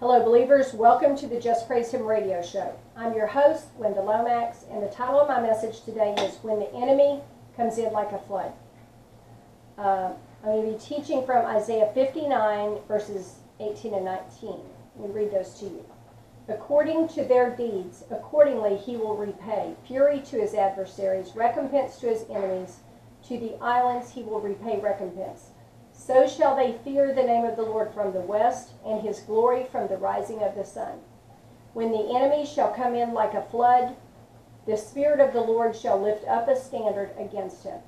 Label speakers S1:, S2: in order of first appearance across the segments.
S1: Hello believers, welcome to the Just Praise Him radio show. I'm your host, Glynda Lomax, and the title of my message today is When the Enemy Comes In Like a Flood. I'm going to be teaching from Isaiah 59 verses 18 and 19. Let me read those to you. According to their deeds, accordingly he will repay. Fury to his adversaries, recompense to his enemies. To the islands he will repay recompense. So shall they fear the name of the Lord from the west, and his glory from the rising of the sun. When the enemy shall come in like a flood, the Spirit of the Lord shall lift up a standard against him.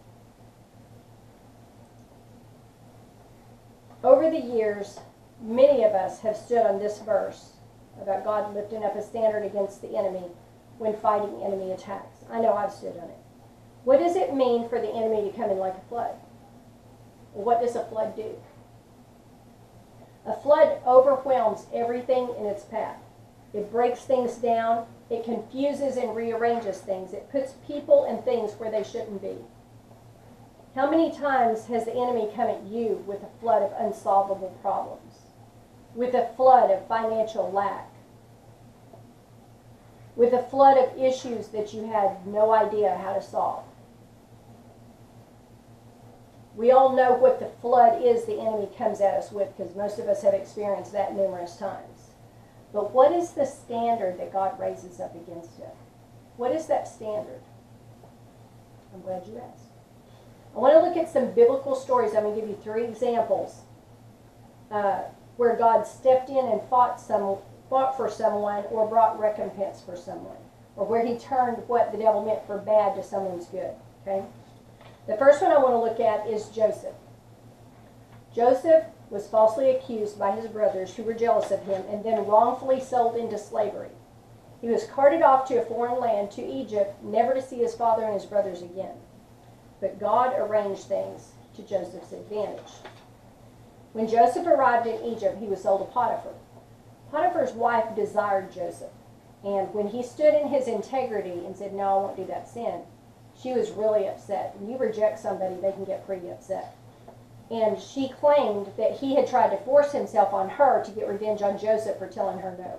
S1: Over the years, many of us have stood on this verse about God lifting up a standard against the enemy when fighting enemy attacks. I know I've stood on it. What does it mean for the enemy to come in like a flood? What does a flood do? A flood overwhelms everything in its path. It breaks things down. It confuses and rearranges things. It puts people and things where they shouldn't be. How many times has the enemy come at you with a flood of unsolvable problems? With a flood of financial lack? With a flood of issues that you had no idea how to solve? We all know what the flood is the enemy comes at us with, because most of us have experienced that numerous times. But what is the standard that God raises up against it? What is that standard? I'm glad you asked. I want to look at some biblical stories. I'm going to give you 3 examples where God stepped in and fought for someone or brought recompense for someone, or where he turned what the devil meant for bad to someone's good. Okay? The first one I want to look at is Joseph. Joseph was falsely accused by his brothers who were jealous of him and then wrongfully sold into slavery. He was carted off to a foreign land, to Egypt, never to see his father and his brothers again. But God arranged things to Joseph's advantage. When Joseph arrived in Egypt, he was sold to Potiphar. Potiphar's wife desired Joseph, and when he stood in his integrity and said, "No, I won't do that sin," she was really upset. When you reject somebody, they can get pretty upset. And she claimed that he had tried to force himself on her to get revenge on Joseph for telling her no.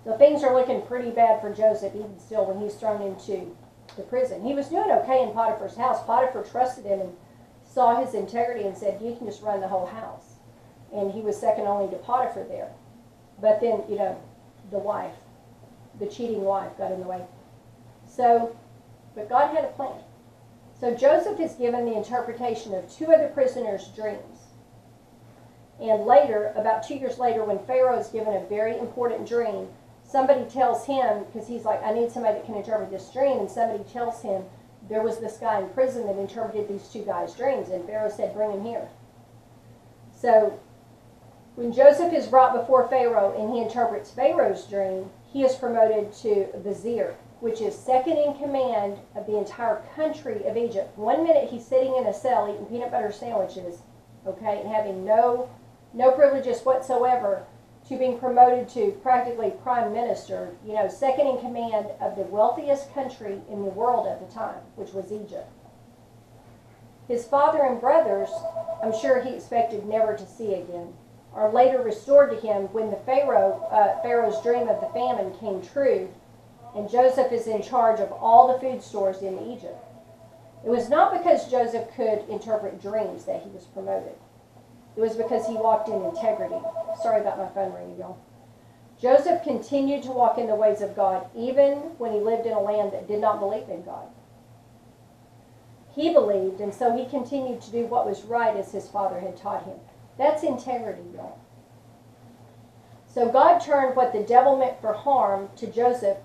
S1: So things are looking pretty bad for Joseph, even still, when he's thrown into the prison. He was doing okay in Potiphar's house. Potiphar trusted him and saw his integrity and said, "You can just run the whole house." And he was second only to Potiphar there. But then, the wife, the cheating wife, got in the way. But God had a plan. So Joseph is given the interpretation of 2 other prisoners' dreams. And later, about 2 years later, when Pharaoh is given a very important dream, somebody tells him, because he's like, "I need somebody that can interpret this dream," and somebody tells him, there was this guy in prison that interpreted these 2 guys' dreams, and Pharaoh said, "Bring him here." So when Joseph is brought before Pharaoh and he interprets Pharaoh's dream, he is promoted to vizier, which is second in command of the entire country of Egypt. One minute he's sitting in a cell eating peanut butter sandwiches, okay, and having no privileges whatsoever, to being promoted to practically prime minister, second in command of the wealthiest country in the world at the time, which was Egypt. His father and brothers, I'm sure he expected never to see again, are later restored to him when the Pharaoh's dream of the famine came true, and Joseph is in charge of all the food stores in Egypt. It was not because Joseph could interpret dreams that he was promoted. It was because he walked in integrity. Sorry about my phone ringing, y'all. Joseph continued to walk in the ways of God even when he lived in a land that did not believe in God. He believed, and so he continued to do what was right as his father had taught him. That's integrity, y'all. So God turned what the devil meant for harm to Joseph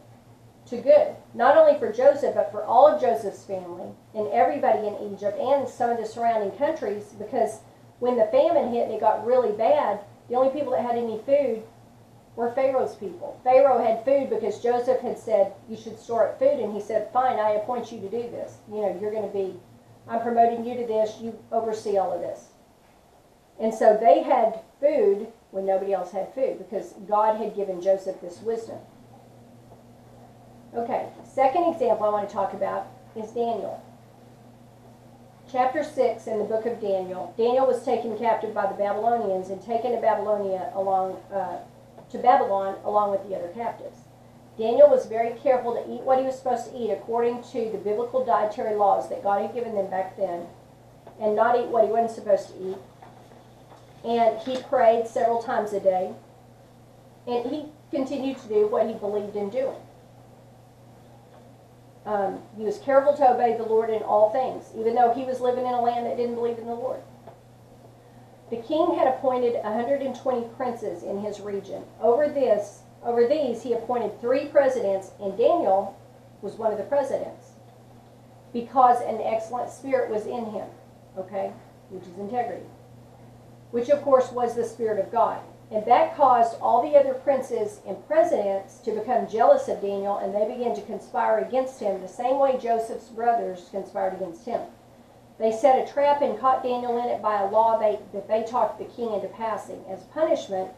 S1: to good. Not only for Joseph, but for all of Joseph's family and everybody in Egypt and some of the surrounding countries, because when the famine hit and it got really bad, the only people that had any food were Pharaoh's people. Pharaoh had food because Joseph had said, "You should store up food," and he said, "Fine, I appoint you to do this. I'm promoting you to this, you oversee all of this." And so they had food when nobody else had food, because God had given Joseph this wisdom. Okay, second example I want to talk about is Daniel. chapter 6 in the book of Daniel, Daniel was taken captive by the Babylonians and taken to Babylon along with the other captives. Daniel was very careful to eat what he was supposed to eat according to the biblical dietary laws that God had given them back then, and not eat what he wasn't supposed to eat. And he prayed several times a day, and he continued to do what he believed in doing. He was careful to obey the Lord in all things, even though he was living in a land that didn't believe in the Lord. The king had appointed 120 princes in his region. Over these, he appointed 3 presidents, and Daniel was one of the presidents, because an excellent spirit was in him, okay, which is integrity, which of course was the Spirit of God. And that caused all the other princes and presidents to become jealous of Daniel, and they began to conspire against him the same way Joseph's brothers conspired against him. They set a trap and caught Daniel in it by a law that they talked the king into passing. As punishment,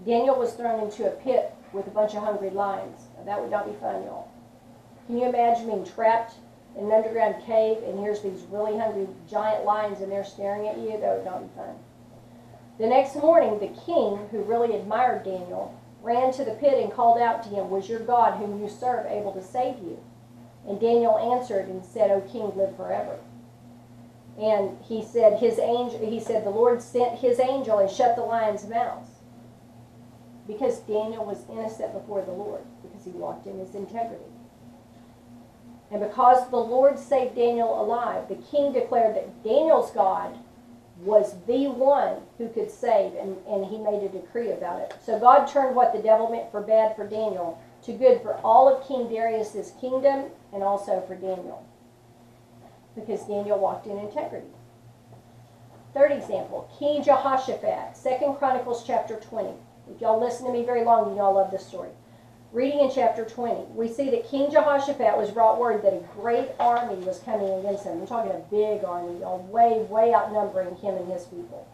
S1: Daniel was thrown into a pit with a bunch of hungry lions. Now, that would not be fun, y'all. Can you imagine being trapped in an underground cave, and here's these really hungry giant lions, and they're staring at you? That would not be fun. The next morning, the king, who really admired Daniel, ran to the pit and called out to him, "Was your God, whom you serve, able to save you?" And Daniel answered and said, "O king, live forever." And he said, the Lord sent his angel and shut the lions' mouths. Because Daniel was innocent before the Lord, because he walked in his integrity. And because the Lord saved Daniel alive, the king declared that Daniel's God was the one who could save, and he made a decree about it. So God turned what the devil meant for bad for Daniel to good for all of King Darius's kingdom, and also for Daniel, because Daniel walked in integrity. Third example, King Jehoshaphat, 2 Chronicles chapter 20. If y'all listen to me very long, you know I love this story. Reading in chapter 20, we see that King Jehoshaphat was brought word that a great army was coming against him. I'm talking a big army, y'all, way outnumbering him and his people.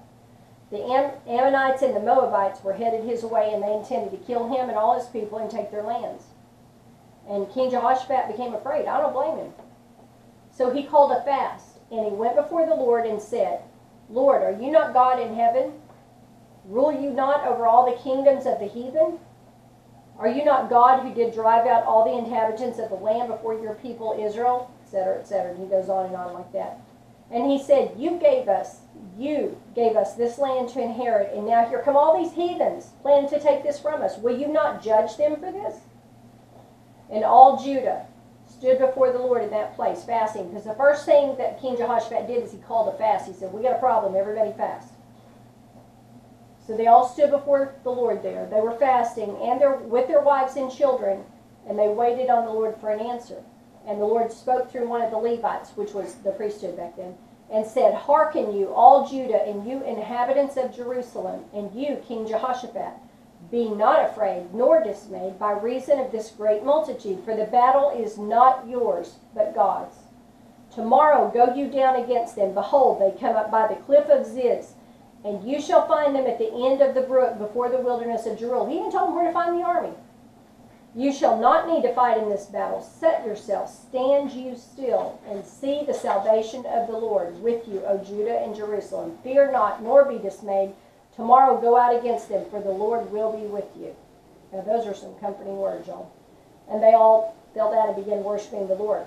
S1: The Ammonites and the Moabites were headed his way, and they intended to kill him and all his people and take their lands. And King Jehoshaphat became afraid. I don't blame him. So he called a fast, and he went before the Lord and said, "Lord, are you not God in heaven? Rule you not over all the kingdoms of the heathen? Are you not God who did drive out all the inhabitants of the land before your people Israel?" Etc., etc. And he goes on and on like that. And he said, you gave us this land to inherit, and now here come all these heathens planning to take this from us. Will you not judge them for this? And all Judah stood before the Lord in that place, fasting. Because the first thing that King Jehoshaphat did is he called a fast. He said, "We got a problem, everybody fast." So they all stood before the Lord there. They were fasting, and with their wives and children, and they waited on the Lord for an answer. And the Lord spoke through one of the Levites, which was the priesthood back then, and said, "Hearken you, all Judah, and you inhabitants of Jerusalem, and you, King Jehoshaphat, be not afraid nor dismayed by reason of this great multitude, for the battle is not yours, but God's. Tomorrow go you down against them. Behold, they come up by the cliff of Ziz, and you shall find them at the end of the brook before the wilderness of Jeruel." He even told them where to find the army. "You shall not need to fight in this battle. Set yourselves, stand you still, and see the salvation of the Lord with you, O Judah and Jerusalem. Fear not, nor be dismayed. Tomorrow go out against them, for the Lord will be with you." Now those are some comforting words, y'all. And they all fell down and began worshiping the Lord.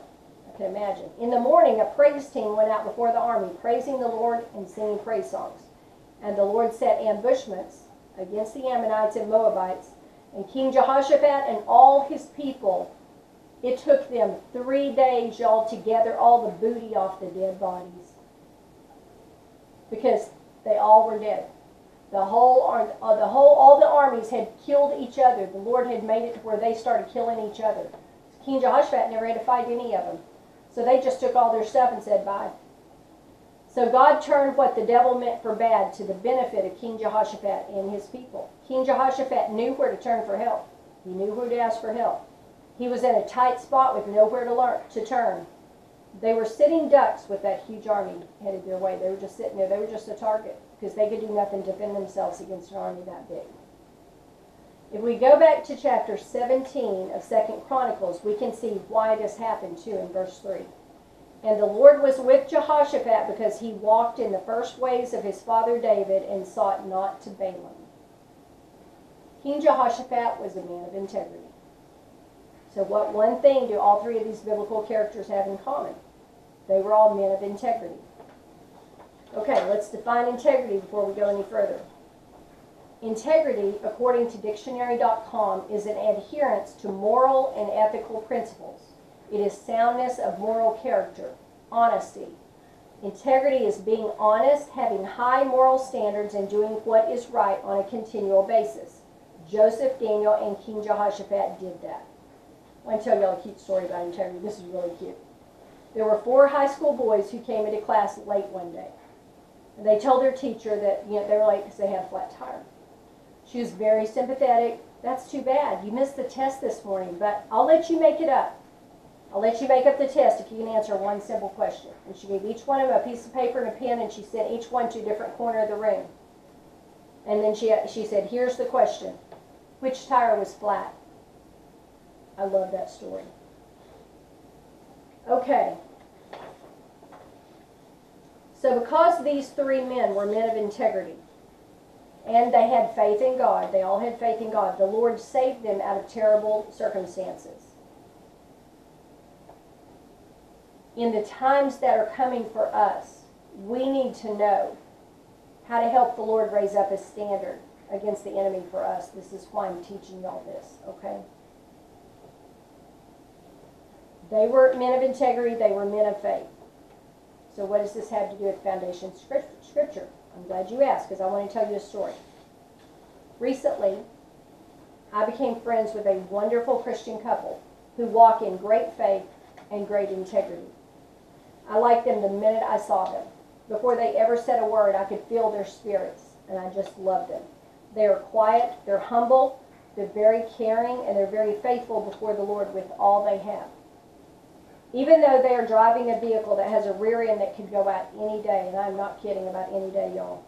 S1: I can imagine. In the morning, a praise team went out before the army, praising the Lord and singing praise songs. And the Lord set ambushments against the Ammonites and Moabites. And King Jehoshaphat and all his people, it took them 3 days, y'all, to gather all the booty off the dead bodies. Because they all were dead. All the armies had killed each other. The Lord had made it to where they started killing each other. King Jehoshaphat never had to fight any of them. So they just took all their stuff and said bye. So God turned what the devil meant for bad to the benefit of King Jehoshaphat and his people. King Jehoshaphat knew where to turn for help. He knew who to ask for help. He was in a tight spot with nowhere to turn. They were sitting ducks with that huge army headed their way. They were just sitting there. They were just a target because they could do nothing to defend themselves against an army that big. If we go back to chapter 17 of 2 Chronicles, we can see why this happened too in verse 3. And the Lord was with Jehoshaphat because he walked in the first ways of his father David and sought not to Balaam. King Jehoshaphat was a man of integrity. So what one thing do all three of these biblical characters have in common? They were all men of integrity. Okay, let's define integrity before we go any further. Integrity, according to dictionary.com, is an adherence to moral and ethical principles. It is soundness of moral character, honesty. Integrity is being honest, having high moral standards, and doing what is right on a continual basis. Joseph, Daniel, and King Jehoshaphat did that. I want to tell y'all a cute story about integrity. This is really cute. There were 4 high school boys who came into class late one day. And they told their teacher that they were late because they had a flat tire. She was very sympathetic. That's too bad. You missed the test this morning, but I'll let you make it up. I'll let you make up the test if you can answer one simple question. And she gave each one of them a piece of paper and a pen, and she sent each one to a different corner of the room. And then she said, here's the question. Which tire was flat? I love that story. Okay. So because these 3 men were men of integrity, and they had faith in God, they all had faith in God, the Lord saved them out of terrible circumstances. In the times that are coming for us, we need to know how to help the Lord raise up a standard against the enemy for us. This is why I'm teaching y'all this, okay? They were men of integrity. They were men of faith. So what does this have to do with foundation scripture? I'm glad you asked, because I want to tell you a story. Recently, I became friends with a wonderful Christian couple who walk in great faith and great integrity. I liked them the minute I saw them. Before they ever said a word, I could feel their spirits, and I just loved them. They are quiet, they're humble, they're very caring, and they're very faithful before the Lord with all they have. Even though they are driving a vehicle that has a rear end that could go out any day, and I'm not kidding about any day, y'all,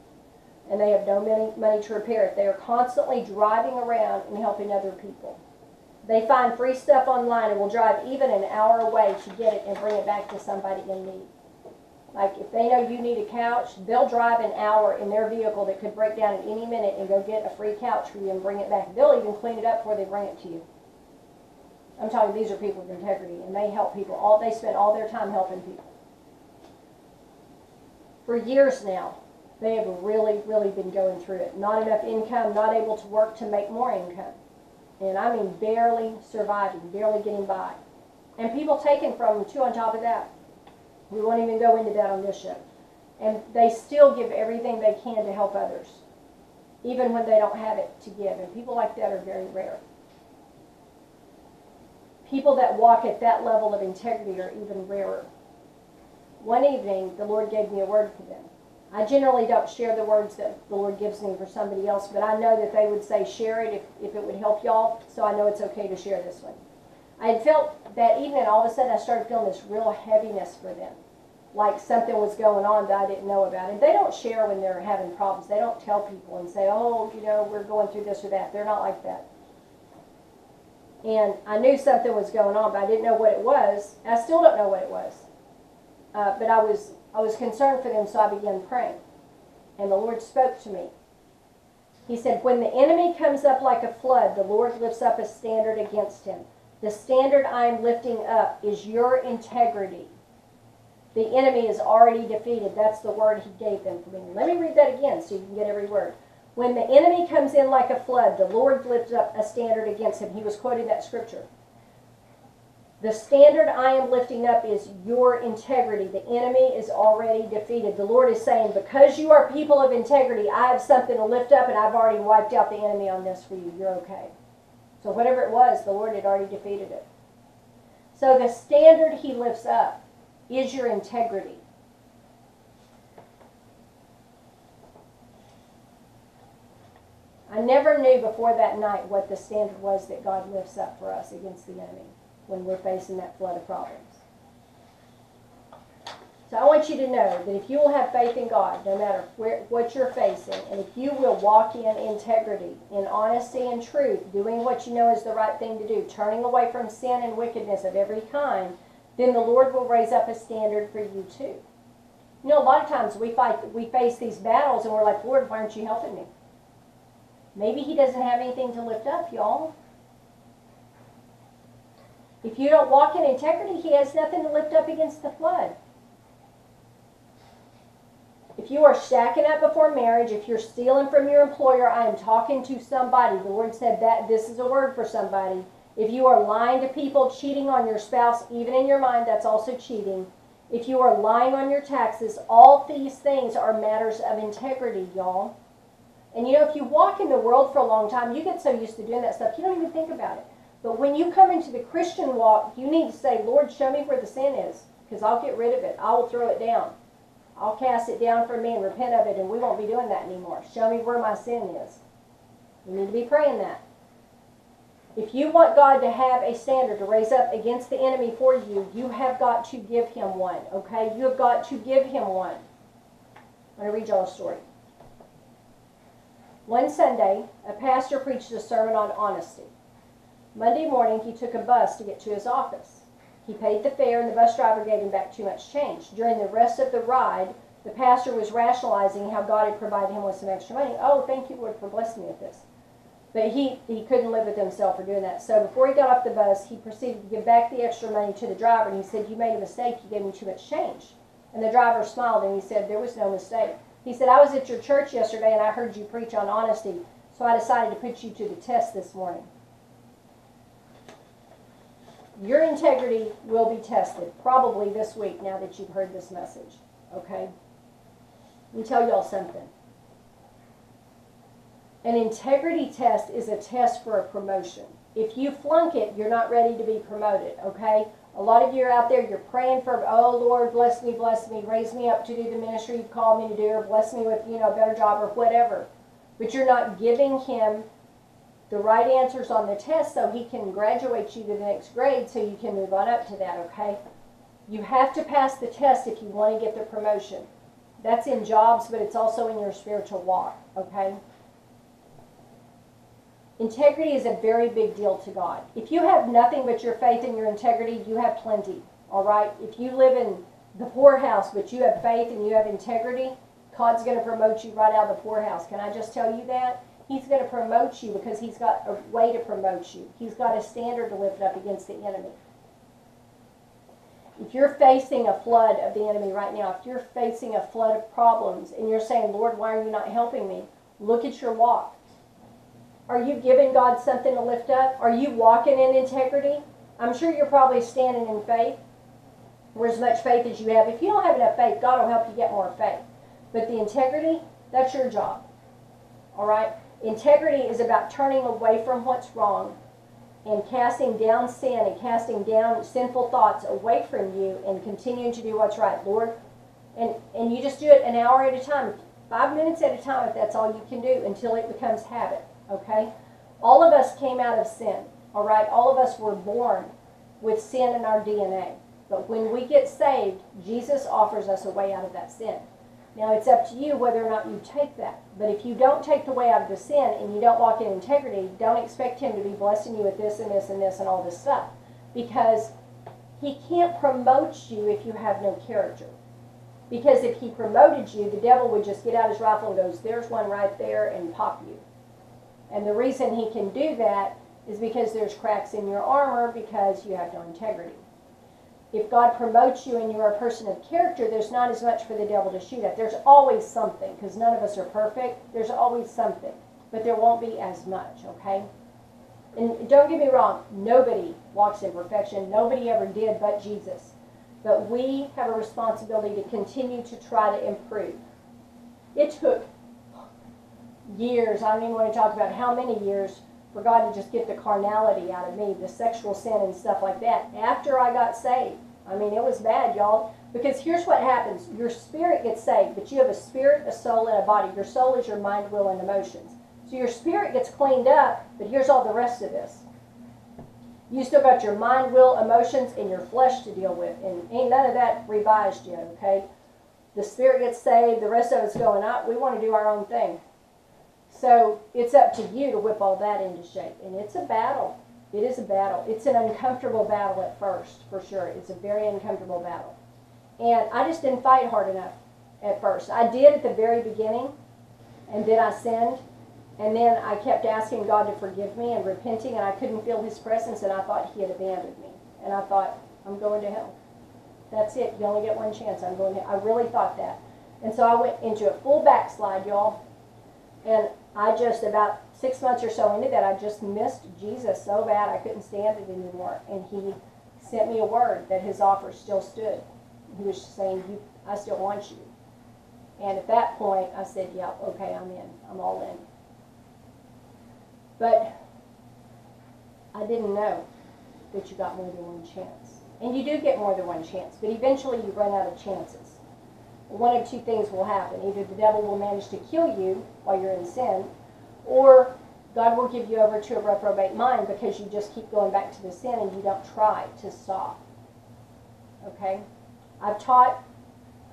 S1: and they have no money to repair it, they are constantly driving around and helping other people. They find free stuff online and will drive even an hour away to get it and bring it back to somebody in need. Like if they know you need a couch, they'll drive an hour in their vehicle that could break down at any minute and go get a free couch for you and bring it back. They'll even clean it up before they bring it to you. I'm talking, these are people of integrity, and they help people. They spend all their time helping people. For years now, they have really, really been going through it. Not enough income, not able to work to make more income. And I mean barely surviving, barely getting by. And people taken from them, too, on top of that. We won't even go into that on this show. And they still give everything they can to help others, even when they don't have it to give. And people like that are very rare. People that walk at that level of integrity are even rarer. One evening, the Lord gave me a word for them. I generally don't share the words that the Lord gives me for somebody else, but I know that they would say, share it if it would help y'all, so I know it's okay to share this one. I had felt that evening, all of a sudden, I started feeling this real heaviness for them, like something was going on that I didn't know about. And they don't share when they're having problems. They don't tell people and say, oh, we're going through this or that. They're not like that. And I knew something was going on, but I didn't know what it was. I still don't know what it was. But I was concerned for them, so I began praying. And the Lord spoke to me. He said, when the enemy comes up like a flood, the Lord lifts up a standard against him. The standard I am lifting up is your integrity. The enemy is already defeated. That's the word he gave them for me. Let me read that again so you can get every word. When the enemy comes in like a flood, the Lord lifts up a standard against him. He was quoting that scripture. The standard I am lifting up is your integrity. The enemy is already defeated. The Lord is saying, because you are people of integrity, I have something to lift up, and I've already wiped out the enemy on this for you. You're okay. So whatever it was, the Lord had already defeated it. So the standard he lifts up is your integrity. I never knew before that night what the standard was that God lifts up for us against the enemy when we're facing that flood of problems. So I want you to know that if you will have faith in God, no matter what you're facing, and if you will walk in integrity, in honesty and truth, doing what you know is the right thing to do, turning away from sin and wickedness of every kind, then the Lord will raise up a standard for you too. You know, a lot of times we face these battles and we're like, Lord, why aren't you helping me? Maybe he doesn't have anything to lift up, y'all. If you don't walk in integrity, he has nothing to lift up against the flood. If you are shacking up before marriage, if you're stealing from your employer, I am talking to somebody. The Lord said that this is a word for somebody. If you are lying to people, cheating on your spouse, even in your mind, that's also cheating. If you are lying on your taxes, all these things are matters of integrity, y'all. And you know, if you walk in the world for a long time, you get so used to doing that stuff, you don't even think about it. But when you come into the Christian walk, you need to say, Lord, show me where the sin is, because I'll get rid of it. I will throw it down. I'll cast it down from me and repent of it, and we won't be doing that anymore. Show me where my sin is. You need to be praying that. If you want God to have a standard to raise up against the enemy for you, you have got to give him one, okay? You have got to give him one. I'm going to read y'all a story. One Sunday, a pastor preached a sermon on honesty. Monday morning, he took a bus to get to his office. He paid the fare, and the bus driver gave him back too much change. During the rest of the ride, the pastor was rationalizing how God had provided him with some extra money. Oh, thank you, Lord, for blessing me with this. But he couldn't live with himself for doing that. So before he got off the bus, he proceeded to give back the extra money to the driver, and he said, you made a mistake. You gave me too much change. And the driver smiled, and he said, there was no mistake. He said, I was at your church yesterday, and I heard you preach on honesty, so I decided to put you to the test this morning. Your integrity will be tested, probably this week, now that you've heard this message, okay? Let me tell y'all something. An integrity test is a test for a promotion. If you flunk it, you're not ready to be promoted, okay? A lot of you are out there, you're praying for, oh, Lord, bless me, raise me up to do the ministry you've called me to do, or bless me with, you know, a better job or whatever. But you're not giving him the right answers on the test so he can graduate you to the next grade so you can move on up to that, okay? You have to pass the test if you want to get the promotion. That's in jobs, but it's also in your spiritual walk, okay? Integrity is a very big deal to God. If you have nothing but your faith and your integrity, you have plenty, all right? If you live in the poorhouse, but you have faith and you have integrity, God's going to promote you right out of the poorhouse. Can I just tell you that? He's going to promote you because he's got a way to promote you. He's got a standard to lift up against the enemy. If you're facing a flood of the enemy right now, if you're facing a flood of problems and you're saying, Lord, why are you not helping me? Look at your walk. Are you giving God something to lift up? Are you walking in integrity? I'm sure you're probably standing in faith, or as much faith as you have. If you don't have enough faith, God will help you get more faith. But the integrity, that's your job. All right? Integrity is about turning away from what's wrong and casting down sin and casting down sinful thoughts away from you and continuing to do what's right, Lord. And you just do it an hour at a time, 5 minutes at a time if that's all you can do until it becomes habit, okay? All of us came out of sin, all right? All of us were born with sin in our DNA. But when we get saved, Jesus offers us a way out of that sin. Now, it's up to you whether or not you take that. But if you don't take the way out of the sin and you don't walk in integrity, don't expect him to be blessing you with this and this and this and all this stuff. Because he can't promote you if you have no character. Because if he promoted you, the devil would just get out his rifle and goes, there's one right there, and pop you. And the reason he can do that is because there's cracks in your armor because you have no integrity. If God promotes you and you're a person of character, there's not as much for the devil to shoot at. There's always something, because none of us are perfect. There's always something, but there won't be as much, okay? And don't get me wrong, nobody walks in perfection. Nobody ever did but Jesus. But we have a responsibility to continue to try to improve. It took years, I don't even want to talk about how many years, for God to just get the carnality out of me, the sexual sin and stuff like that, after I got saved. I mean, it was bad, y'all. Because here's what happens. Your spirit gets saved, but you have a spirit, a soul, and a body. Your soul is your mind, will, and emotions. So your spirit gets cleaned up, but here's all the rest of this. You still got your mind, will, emotions, and your flesh to deal with. And ain't none of that revised yet, okay? The spirit gets saved, the rest of us going out. We want to do our own thing. So it's up to you to whip all that into shape. And it's a battle. It is a battle. It's an uncomfortable battle at first, for sure. It's a very uncomfortable battle. And I just didn't fight hard enough at first. I did at the very beginning, and then I sinned. And then I kept asking God to forgive me and repenting, and I couldn't feel his presence, and I thought he had abandoned me. And I thought, I'm going to hell. That's it. You only get one chance. I'm going to hell. I really thought that. And so I went into a full backslide, y'all. And I just, about 6 months or so into that, I just missed Jesus so bad I couldn't stand it anymore. And he sent me a word that his offer still stood. He was saying, I still want you. And at that point, I said, yeah, okay, I'm in. I'm all in. But I didn't know that you got more than one chance. And you do get more than one chance, but eventually you run out of chances. One of two things will happen. Either the devil will manage to kill you while you're in sin, or God will give you over to a reprobate mind because you just keep going back to the sin and you don't try to stop. Okay? I've taught,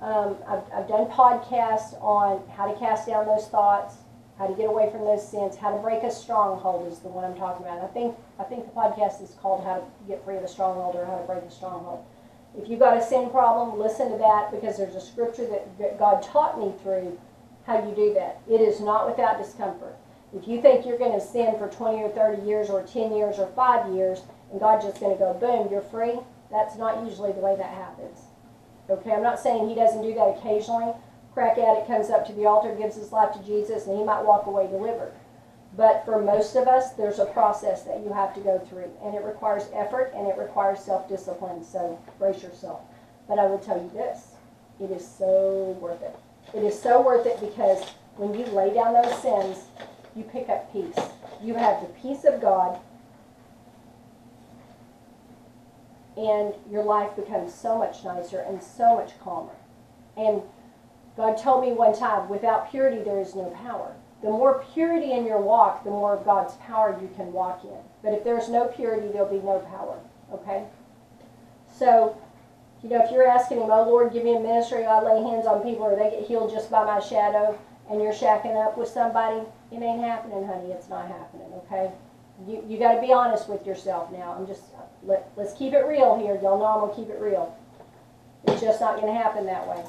S1: I've done podcasts on how to cast down those thoughts, how to get away from those sins, how to break a stronghold is the one I'm talking about. I think the podcast is called How to Get Free of a Stronghold or How to Break a Stronghold. If you've got a sin problem, listen to that because there's a scripture that God taught me through how you do that. It is not without discomfort. If you think you're going to sin for 20 or 30 years or 10 years or 5 years and God's just going to go, boom, you're free, that's not usually the way that happens. Okay, I'm not saying he doesn't do that occasionally. Crack addict comes up to the altar, gives his life to Jesus, and he might walk away delivered. But for most of us, there's a process that you have to go through, and it requires effort, and it requires self-discipline, so brace yourself. But I will tell you this, it is so worth it. It is so worth it because when you lay down those sins, you pick up peace. You have the peace of God, and your life becomes so much nicer and so much calmer. And God told me one time, without purity there is no power. The more purity in your walk, the more of God's power you can walk in. But if there's no purity, there'll be no power. Okay? So, you know, if you're asking him, oh Lord, give me a ministry, I lay hands on people or they get healed just by my shadow, and you're shacking up with somebody, it ain't happening, honey. It's not happening, okay? You got to be honest with yourself now. Let's keep it real here. Y'all know I'm going to keep it real. It's just not going to happen that way.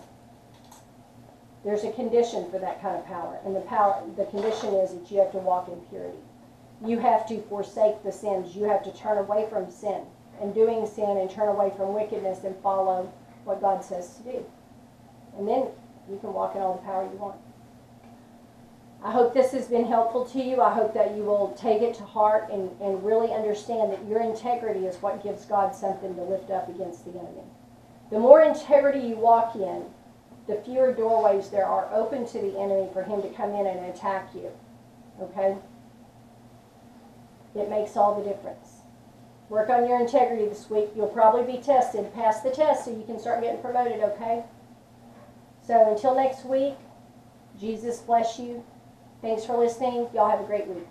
S1: There's a condition for that kind of power, and the condition is that you have to walk in purity. You have to forsake the sins. You have to turn away from sin and doing sin and turn away from wickedness and follow what God says to do. And then you can walk in all the power you want. I hope this has been helpful to you. I hope that you will take it to heart and really understand that your integrity is what gives God something to lift up against the enemy. The more integrity you walk in, the fewer doorways there are open to the enemy for him to come in and attack you. Okay? It makes all the difference. Work on your integrity this week. You'll probably be tested. Pass the test so you can start getting promoted, okay? So until next week, Jesus bless you. Thanks for listening. Y'all have a great week.